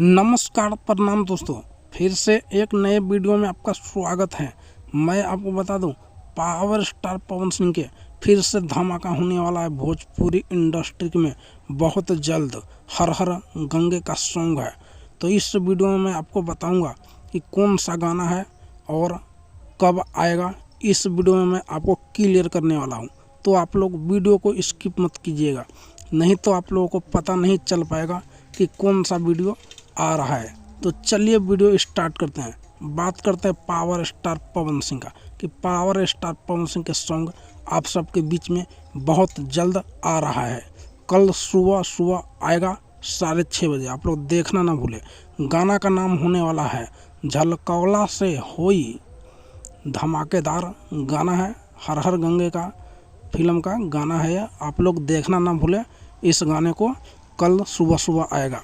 नमस्कार प्रणाम दोस्तों, फिर से एक नए वीडियो में आपका स्वागत है। मैं आपको बता दूं, पावर स्टार पवन सिंह के फिर से धमाका होने वाला है भोजपुरी इंडस्ट्री में बहुत जल्द। हर हर गंगे का सॉन्ग है, तो इस वीडियो में मैं आपको बताऊंगा कि कौन सा गाना है और कब आएगा। इस वीडियो में मैं आपको क्लियर करने वाला हूं, तो आप लोग वीडियो को स्किप मत कीजिएगा, नहीं तो आप लोगों को पता नहीं चल पाएगा कि कौन सा वीडियो आ रहा है। तो चलिए वीडियो स्टार्ट करते हैं। बात करते हैं पावर स्टार पवन सिंह का, कि पावर स्टार पवन सिंह के सॉन्ग आप सबके बीच में बहुत जल्द आ रहा है। कल सुबह आएगा 6:30 बजे, आप लोग देखना ना भूले। गाना का नाम होने वाला है झलकौला से होई। धमाकेदार गाना है, हर हर गंगे का फिल्म का गाना है। आप लोग देखना ना भूले, इस गाने को कल सुबह आएगा।